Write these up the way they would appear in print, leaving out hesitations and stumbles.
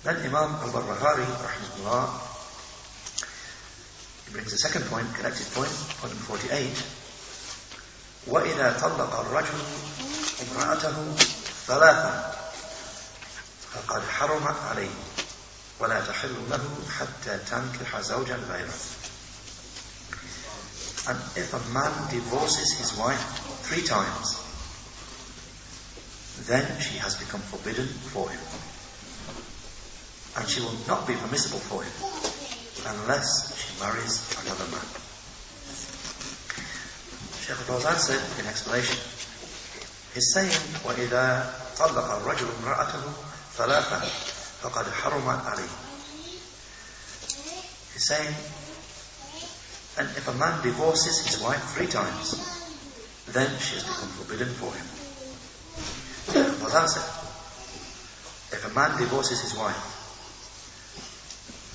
Then Imam al-Barbahari, rahimahullah, he brings a second point, connected point, point number 48. وَإِذَا طَلَّقَ الرَّجُلُ امْرَأَتَهُ ثَلَاثًا فَقَدْ حَرُمَتْ عَلَيْهِ وَلَا تَحِلُّ لَهُ حَتَّى تَنْكِحَ زَوْجًا غَيْرَهُ. And if a man divorces his wife 3 times, then she has become forbidden for him. And she will not be permissible for him unless she marries another man. Shaykh Fawzan said in explanation, he's saying, وَإِذَا طَلَّقَ الرَّجُلُ امْرَأَتَهُ ثَلَاثًا فَقَدْ حَرُمَتْ عَلَيْهِ. He's saying, and if a man divorces his wife 3 times, then she has become forbidden for him. Shaykh Fawzan said, if a man divorces his wife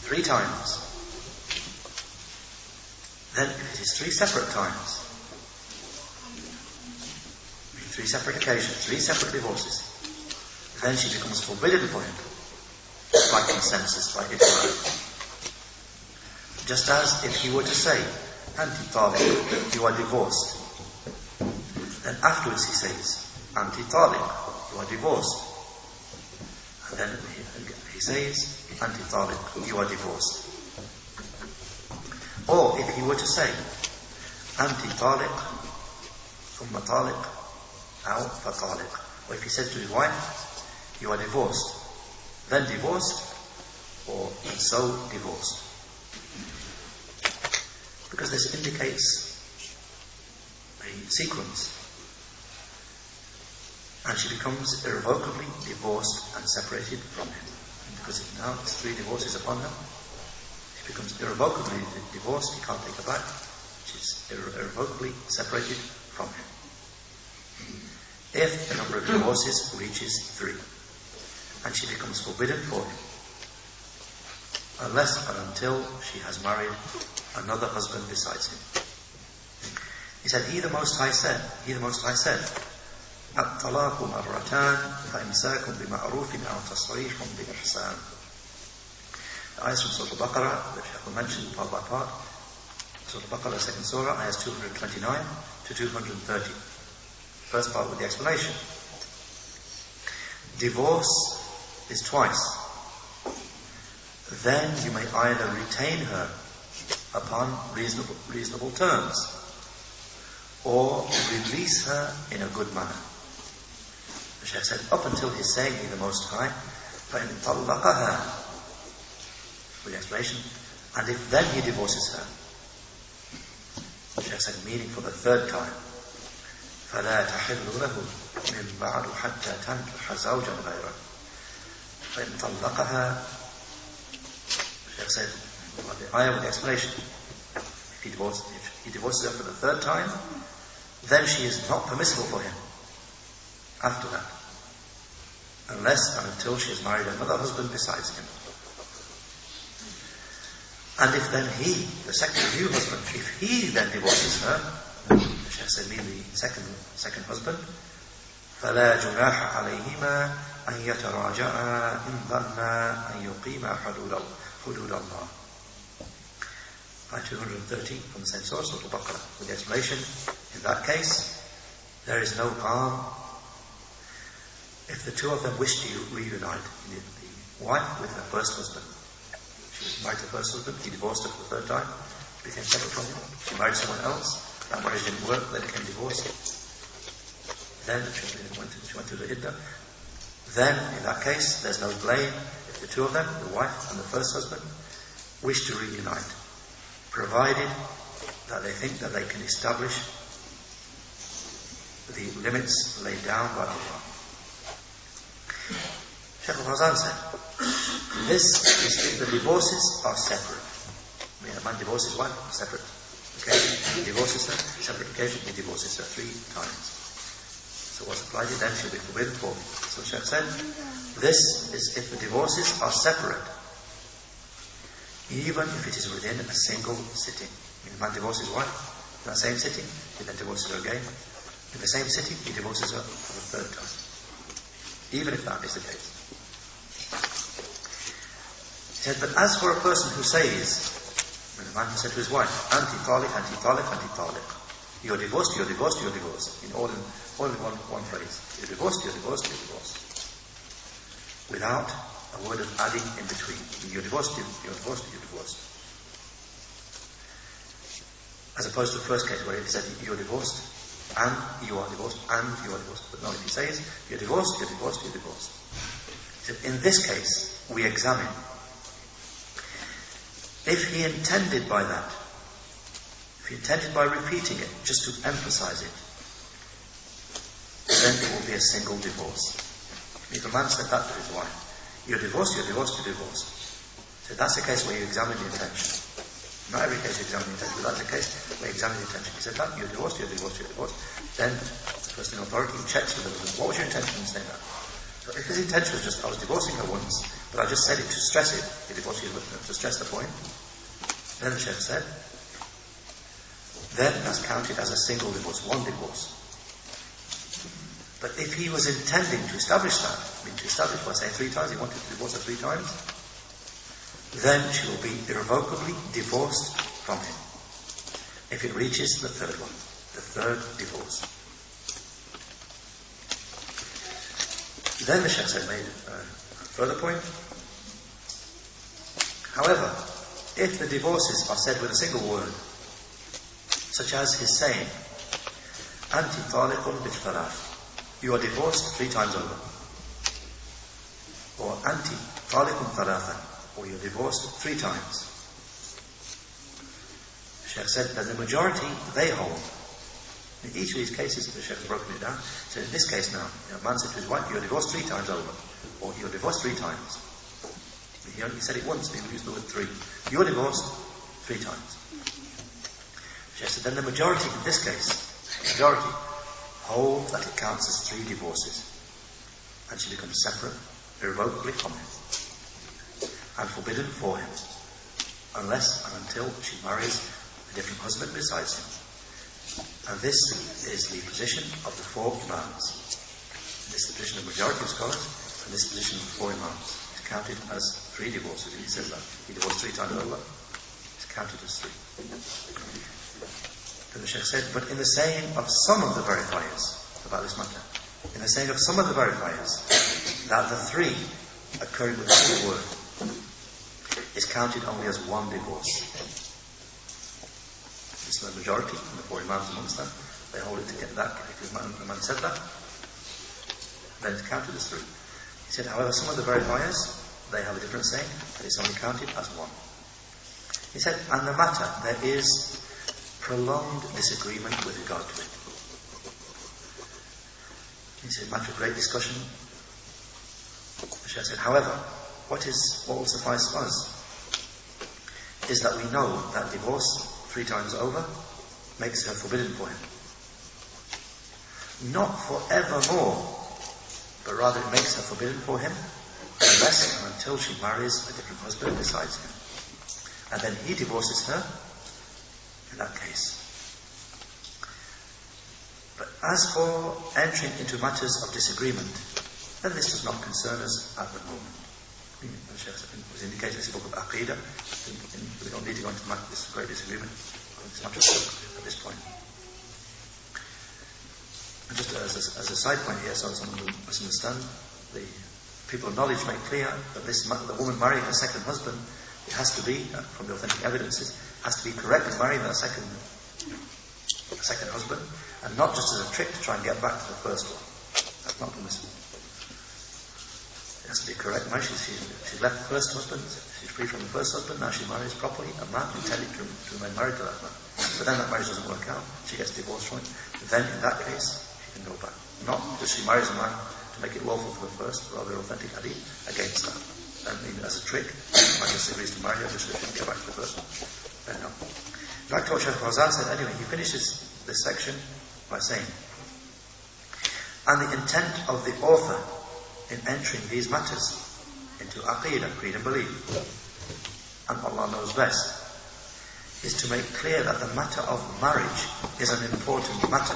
3 times, then if it is 3 separate times, 3 separate occasions, 3 separate divorces, then she becomes forbidden for him by consensus, by ijma. Just as if he were to say, Anti Taliq, you are divorced. Then afterwards he says, Anti Taliq, you are divorced. And then he says, Anti Taliq, you are divorced. Or if he were to say, Anti Taliq, Thumma Taliq, Aw fa Taliq. Or if he said to his wife, you are divorced, then divorced, or and so divorced. Because this indicates a sequence. And she becomes irrevocably divorced and separated from him. And because now it's 3 divorces upon her, she becomes irrevocably divorced, he can't take her back. She's irrevocably separated from him. If the number of divorces reaches 3, and she becomes forbidden for him, unless and until she has married another husband besides him. He said, He the Most High said, الطلاق مرتان فإمساك بمعروف أو تصريح بإحسان. The ayahs from Surah Al-Baqarah, which I will mention part by part. Surah Al-Baqarah, 2nd Surah, ayahs 229 to 230. First part with the explanation. Divorce is twice. Then you may either retain her upon reasonable terms, or release her in a good manner. The Shaykh said, up until his saying, He the Most High, فَإِنْ طَلَّقَهَا, with the explanation, and if then he divorces her, the Shaykh said, meaning for the 3rd time, فَلَا تَحِلُّ لَهُ مِنْ بَعْدُ حَتَّى تَنْكِحَ زَوْجًا غَيْرَهُ. فَإِنْ طَلَّقَهَا, the Shaykh said, well, the ayah with the explanation, if he divorces her for the 3rd time, then she is not permissible for him after that, unless and until she has married another husband besides him. And if then he, the second new husband, if he then divorces her, the Shaykh said, mean the second husband, فَلَا جُنَاحَ عَلَيْهِمَا أَنْ يَتَرَاجَعَا إِنْ ظَنَّا أَنْ يُقِيمَا حُدُودَ اللَّهِ. Ayah 230 from the same source, Surah Al-Baqarah, with the explanation, in that case, there is no harm if the 2 of them wish to reunite, the wife with her first husband. She was married to her first husband, he divorced her for the 3rd time, she became separate from him, she married someone else, that marriage didn't work, they became divorced. Then she went to the iddah. Then, in that case, there's no blame if the 2 of them, the wife and the first husband, wish to reunite, provided that they think that they can establish the limits laid down by Allah. Shaykh Fawzan said, this is if the divorces are separate. I mean, a man divorces his wife, separate occasion, he divorces her, separate occasion, he divorces her 3 times. So what's applied to then she'll be forbidden for. So Shaykh said, this is if the divorces are separate, even if it is within a single sitting. I mean, a man divorces his wife in that same sitting, he then divorces her again. In the same sitting, he divorces her for the 3rd time. Even if that is the case. He said, but as for a person who says, when a man who said to his wife, anti-talik, anti-talik, anti-talik, you're divorced, you're divorced, you're divorced, in all in one phrase. You're divorced, you're divorced, you're divorced. Without a word of adding in between. You're divorced, you're divorced, you're divorced. As opposed to the first case where he said, you're divorced, and you are divorced, and you are divorced. But no, if he says, you're divorced, you're divorced, you're divorced. He said, in this case, we examine. If he intended by that, if he intended by repeating it, just to emphasize it, then it will be a single divorce. If a man said that to his wife, you're divorced, you're divorced, you're divorced. So that's the case where you examine the intention. Not every case you examine the intention, but that's the case where you examine the intention. He said that, you're divorced, you're divorced, you're divorced. Then the person in authority checks with the woman, what was your intention in saying that? So if his intention was just, I was divorcing her once, but I just said it to stress it, you're divorced, to stress the point, then the Shaykh said, then that's counted as a single divorce, one divorce. But if he was intending to establish that, to establish by saying 3 times, he wanted to divorce her 3 times, then she will be irrevocably divorced from him. If it reaches the 3rd one, the 3rd divorce. Then the Shaykh said, made a further point. However, if the divorces are said with a single word, such as his saying, anti-taliqun bil-thalath, you are divorced 3 times over. Or anti-taliqun thalathan, or you're divorced 3 times. The Shaykh said that the majority, they hold. In each of these cases, the Shaykh has broken it down. So in this case now, a man said to his wife, you're divorced 3 times over. Or you're divorced 3 times. He only said it once, but he used the word 3. You're divorced 3 times. The Shaykh said, then the majority in this case, the majority, hold that it counts as 3 divorces. And she becomes separate, irrevocably from him. And forbidden for him. Unless and until she marries a different husband besides him. And this is the position of the 4 Imams. This is the position of the majority of scholars, and this is the position of the 4 Imams. It's counted as 3 divorces. He says that. He divorced 3 times over. It's counted as 3. Then the Shaykh said, but in the saying of some of the verifiers about this matter, in the saying of some of the verifiers, that the 3 occurring with a single word is counted only as 1 divorce. This is the majority, and the 4 Imams amongst them, they hold it to get that. If the man said that, then it's counted as 3. He said, however, some of the verifiers, they have a different saying, that it's only counted as 1. He said, and the matter, there is prolonged disagreement with regard to it. He said, matter of great discussion. The Shaykh said, however, what will suffice us is that we know that divorce 3 times over makes her forbidden for him. Not forevermore, but rather it makes her forbidden for him unless and until she marries a different husband besides him. And then he divorces her in that case. But as for entering into matters of disagreement, then this does not concern us at the moment. The Shaykh was indicating this book of Aqidah. We don't need to go into this great disagreement on this matter at this point. And just as a side point here, so someone will misunderstand, the people of knowledge make clear that the woman marrying her second husband, it has to be, from the authentic evidences, has to be correct in marrying her second husband, and not just as a trick to try and get back to the first one. That's not permissible. It has to be correct. Now she's left the first husband, she's free from the first husband, now she marries properly a man intended to remain married to that man. But then that marriage doesn't work out, she gets divorced from it. Then in that case, she can go back. Not that she marries a man to make it lawful for the first, rather authentic hadith against that. And even as a trick, the man just agrees to marry her just so she can get back to the first one. Then no. Like what Shaykh Fawzan said anyway, he finishes this section by saying, and the intent of the author in entering these matters into Aqidah, creed and belief, and Allah knows best, is to make clear that the matter of marriage is an important matter,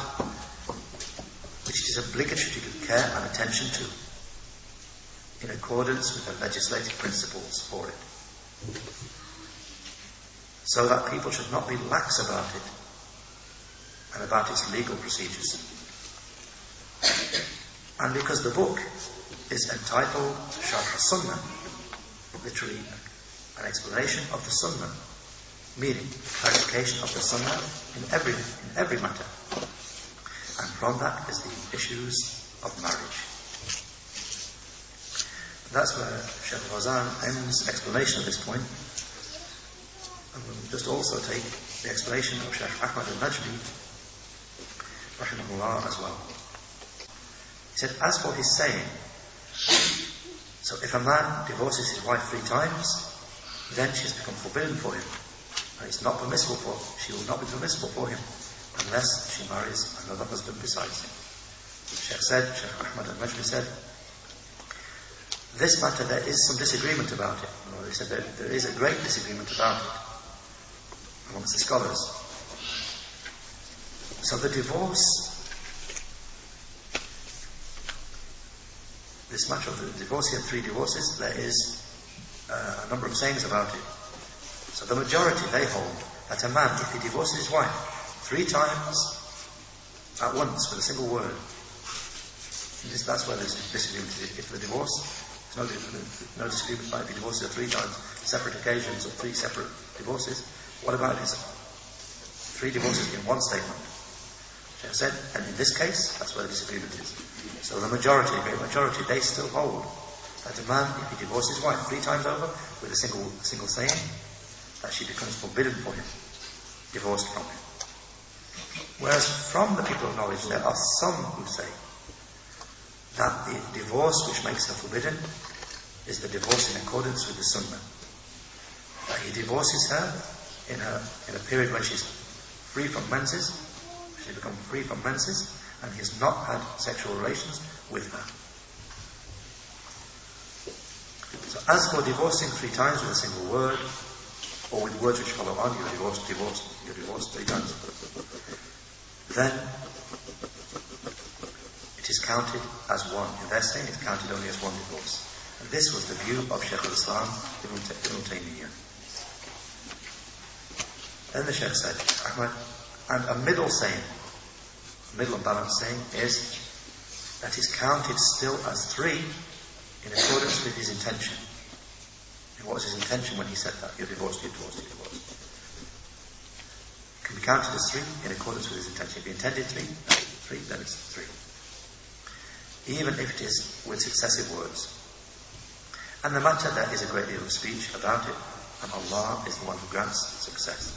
which it is obligatory to give care and attention to, in accordance with the legislative principles for it. so that people should not be lax about it and about its legal procedures. And because the book is entitled Sharh as-Sunnah, literally an explanation of the Sunnah, meaning clarification of the Sunnah in every matter. And from that is the issues of marriage. That's where Shaykh Fawzan ends explanation of this point. And we'll just also take the explanation of Shaykh Ahmad al-Najmi, rahimahullah, as well. He said, as for his saying, so if a man divorces his wife 3 times, then she has become forbidden for him. And she will not be permissible for him unless she marries another husband besides him. Shaykh Ahmad al-Najmi said, this matter there is some disagreement about it. He said that there is a great disagreement about it amongst the scholars. So the divorce, this matter of the divorce, he had 3 divorces, there is a number of sayings about it. So the majority, they hold that a man, if he divorces his wife 3 times at once with a single word, that's where there's disagreement. If the divorce, there's no disagreement about if he divorces her 3 times, separate occasions, or 3 separate divorces. What about his 3 divorces in one statement? Shaykh said, and in this case, that's where the disagreement is. So the majority, great majority, they still hold that a man, if he divorces his wife 3 times over with a single saying, that she becomes forbidden for him, divorced from him. Whereas from the people of knowledge, there are some who say that the divorce which makes her forbidden is the divorce in accordance with the Sunnah. That he divorces her in a period when she's free from menses, she's become free from menses, and he has not had sexual relations with her. So as for divorcing 3 times with a single word, or with words which follow on, you're divorced 3 times, then it is counted as one. In their saying, it's counted only as one divorce. And this was the view of Shaykh al-Islam Ibn Taymiyyah. Then the Shaykh said, Ahmad, and a middle saying, middle and balanced saying, is that is counted still as 3 in accordance with his intention. And what was his intention when he said that? You're divorced, you're divorced, you're divorced. It can be counted as 3 in accordance with his intention. If he intended 3, then it's 3. Even if it is with successive words. And the matter, there is a great deal of speech about it, and Allah is the one who grants success.